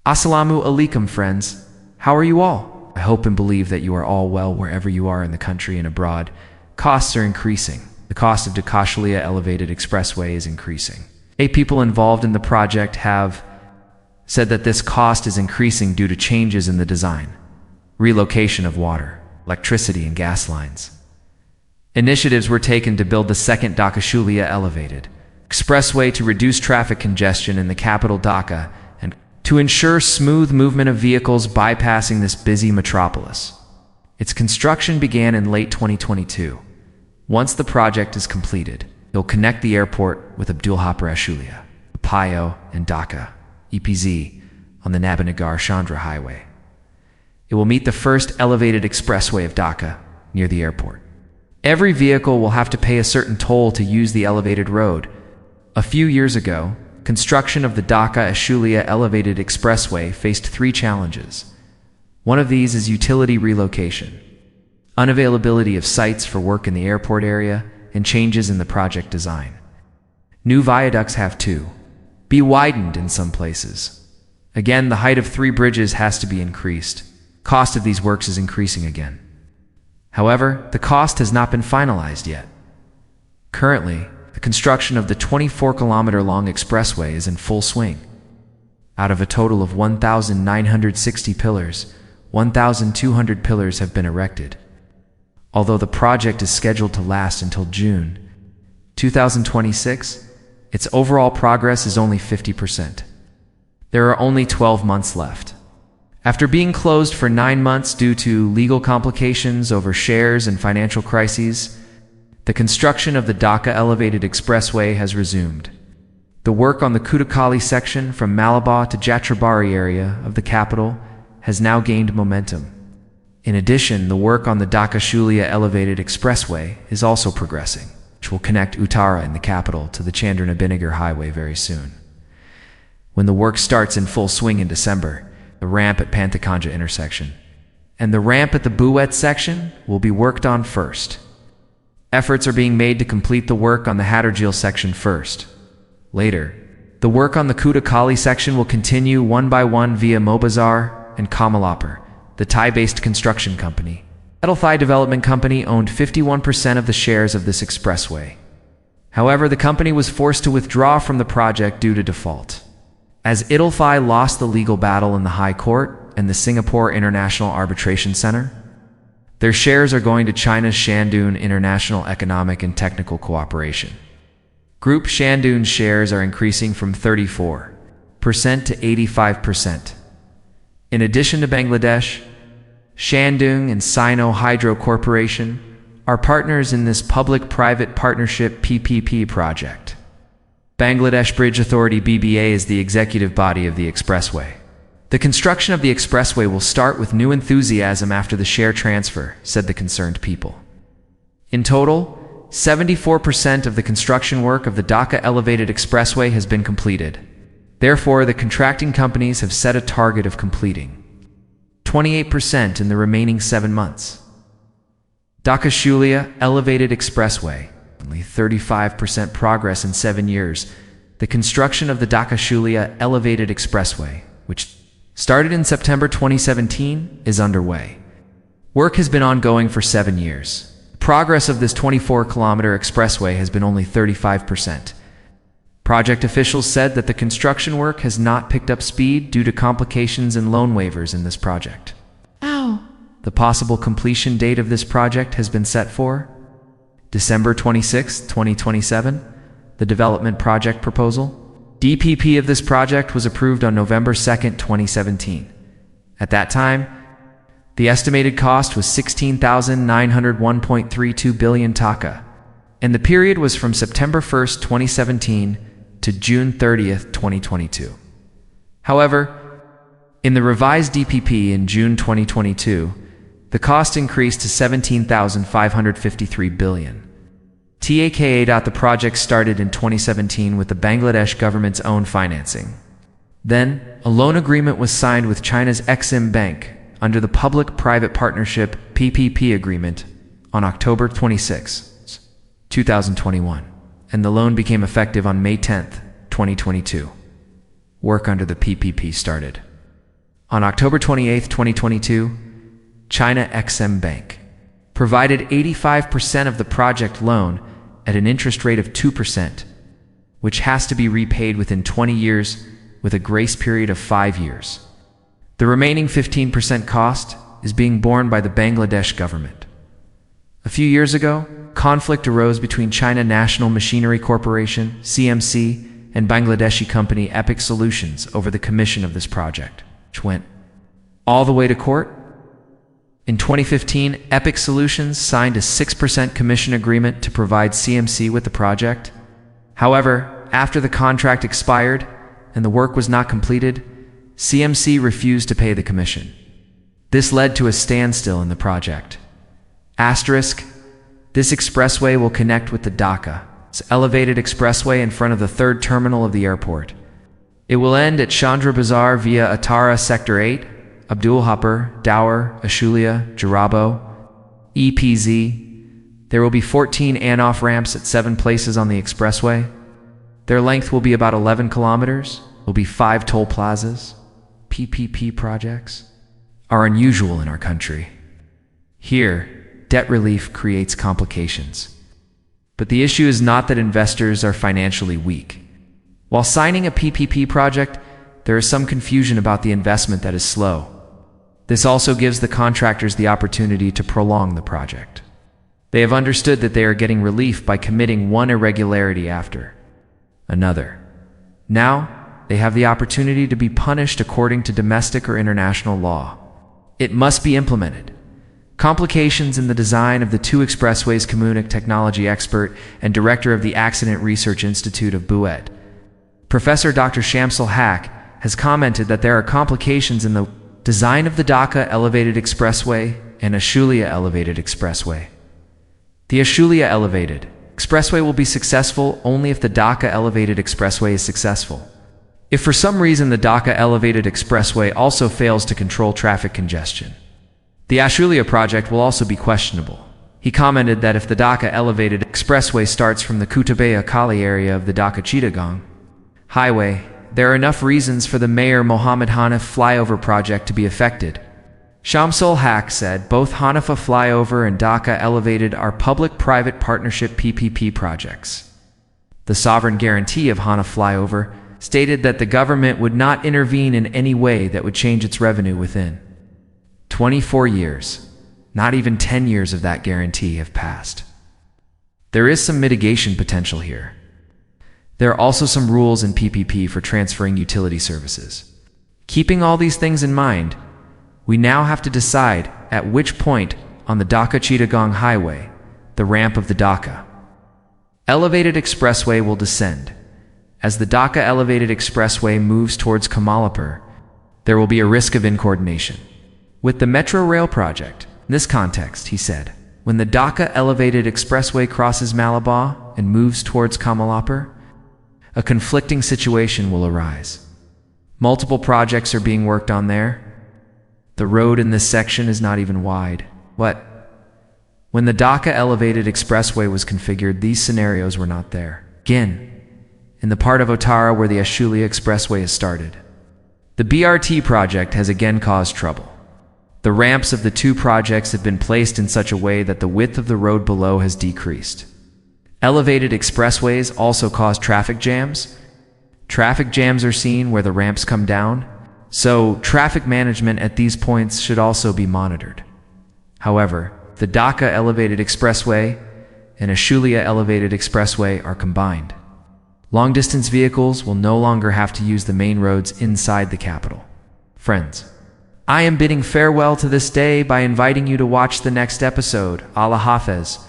Assalamu alaikum, friends. How are you all? I hope and believe that you are all well wherever you are in the country and abroad. Costs are increasing. The cost of dhaka ashulia elevated expressway is increasing. 8 people involved in the project have said that this cost is increasing due to changes in the design, relocation of water, electricity and gas lines. Initiatives were taken to build the second dhaka ashulia elevated expressway to reduce traffic congestion in the capital Dhaka and to ensure smooth movement of vehicles bypassing this busy metropolis. Its construction began in late 2022. Once the project is completed, it will connect the airport with Abdulhapur Ashulia, Payo, and Dhaka, EPZ, on the Nabinagar Chandra Highway. It will meet the first elevated expressway of Dhaka near the airport. Every vehicle will have to pay a certain toll to use the elevated road. A few years ago, construction of the dhaka ashulia elevated expressway faced 3 challenges. One of these is utility relocation, unavailability of sites for work in the airport area, and changes in the project design. New viaducts have to be widened in some places. Again, the height of 3 bridges has to be increased. Cost of these works is increasing again. However, the cost has not been finalized yet. Currently, the construction of the 24-kilometer-long expressway is in full swing. Out of a total of 1,960 pillars, 1,200 pillars have been erected. Although the project is scheduled to last until June 2026, its overall progress is only 50%. There are only 12 months left. After being closed for 9 months due to legal complications over shares and financial crises, the construction of the Dhaka elevated expressway has resumed. The work on the Kudakali section from Malabar to Jatrabari area of the capital has now gained momentum. In addition, the work on the dhaka ashulia elevated expressway is also progressing, which will connect Uttara in the capital to the Chandranabinagar highway very soon. When the work starts in full swing in December, the ramp at Panthakanja intersection and the ramp at the Buet section will be worked on first. Efforts are being made to complete the work on the Hatterjeel section first. Later, the work on the Kudakali section will continue one by one via Mobazar and Kamalapur, the Thai-based construction company. Edelthai Development Company owned 51% of the shares of this expressway. However, the company was forced to withdraw from the project due to default. As Edelthai lost the legal battle in the High Court and the Singapore International Arbitration Center, their shares are going to China's Shandong International Economic and Technical Cooperation. Group Shandong's shares are increasing from 34% to 85%. In addition to Bangladesh, Shandong and Sino Hydro Corporation are partners in this public-private partnership PPP project. Bangladesh Bridge Authority BBA is the executive body of the expressway. The construction of the expressway will start with new enthusiasm after the share transfer, said the concerned people. In total, 74% of the construction work of the Dhaka elevated expressway has been completed. Therefore, the contracting companies have set a target of completing 28% in the remaining 7 months. Dhaka ashulia elevated expressway, only 35% progress in 7 years. The construction of the Dhaka ashulia elevated expressway, which started in September 2017, is underway. Work has been ongoing for 7 years. Progress of this 24-kilometer expressway has been only 35%. Project officials said that the construction work has not picked up speed due to complications and loan waivers in this project. The possible completion date of this project has been set for December 26, 2027. The development project proposal DPP of this project was approved on November 2, 2017. At that time, the estimated cost was 16,901.32 billion taka, and the period was from September 1, 2017 to June 30, 2022. However, in the revised DPP in June 2022, the cost increased to 17,553 billion. The project started in 2017 with the Bangladesh government's own financing. Then, a loan agreement was signed with China's Exim Bank under the Public-Private Partnership PPP agreement on October 26, 2021, and the loan became effective on May 10, 2022. Work under the PPP started. On October 28, 2022, China Exim Bank provided 85% of the project loan at an interest rate of 2%, which has to be repaid within 20 years with a grace period of 5 years. The remaining 15% cost is being borne by the Bangladesh government. A few years ago, conflict arose between China National Machinery Corporation, CMC, and Bangladeshi company Epic Solutions over the commission of this project, which went all the way to court. In 2015, Epic Solutions signed a 6% commission agreement to provide CMC with the project. However, after the contract expired and the work was not completed, CMC refused to pay the commission. This led to a standstill in the project. Asterisk, this expressway will connect with the dhaka, elevated expressway in front of the third terminal of the airport. It will end at Chandra Bazar via Atara Sector 8, Abdul Hopper, Dower, Ashulia, Jarabo, EPZ. There will be 14 on-off ramps at 7 places on the expressway. Their length will be about 11 kilometers. There will be 5 toll plazas. PPP projects are unusual in our country. Here, debt relief creates complications. But the issue is not that investors are financially weak. While signing a PPP project, there is some confusion about the investment that is slow. This also gives the contractors the opportunity to prolong the project. They have understood that they are getting relief by committing one irregularity after another. Now, they have the opportunity to be punished according to domestic or international law. It must be implemented. Complications in the design of the 2 expressways. Communic technology expert and director of the Accident Research Institute of bd&world, Professor Dr. Shamsul Haq, has commented that there are complications in the design of the Dhaka Elevated Expressway and Ashulia Elevated Expressway. The Ashulia Elevated Expressway will be successful only if the Dhaka Elevated Expressway is successful. If for some reason the Dhaka Elevated Expressway also fails to control traffic congestion, the Ashulia project will also be questionable. He commented that if the Dhaka Elevated Expressway starts from the Kutabaya Kali area of the Dhaka-Chittagong Highway, there are enough reasons for the Mayor Mohammed Hanif flyover project to be affected. Shamsul Haq said both Hanifa flyover and Dhaka Elevated are public-private partnership PPP projects. The sovereign guarantee of Hanif flyover stated that the government would not intervene in any way that would change its revenue within 24 years. Not even 10 years of that guarantee have passed. There is some mitigation potential here. There are also some rules in PPP for transferring utility services. Keeping all these things in mind, we now have to decide at which point on the Dhaka-Chittagong Highway, the ramp of the Dhaka Elevated Expressway will descend. As the Dhaka Elevated Expressway moves towards Kamalapur, there will be a risk of incoordination with the Metro Rail project. In this context, he said, when the Dhaka Elevated Expressway crosses Malabar and moves towards Kamalapur, a conflicting situation will arise. Multiple projects are being worked on there. The road in this section is not even wide. When the Dhaka Elevated Expressway was configured, these scenarios were not there. Again, in the part of Otara where the Ashulia Expressway has started, the BRT project has again caused trouble. The ramps of the 2 projects have been placed in such a way that the width of the road below has decreased. Elevated expressways also cause traffic jams. Traffic jams are seen where the ramps come down, so traffic management at these points should also be monitored. However, the Dhaka Elevated Expressway and Ashulia Elevated Expressway are combined. Long-distance vehicles will no longer have to use the main roads inside the capital. Friends, I am bidding farewell to this day by inviting you to watch the next episode. Allah Hafez.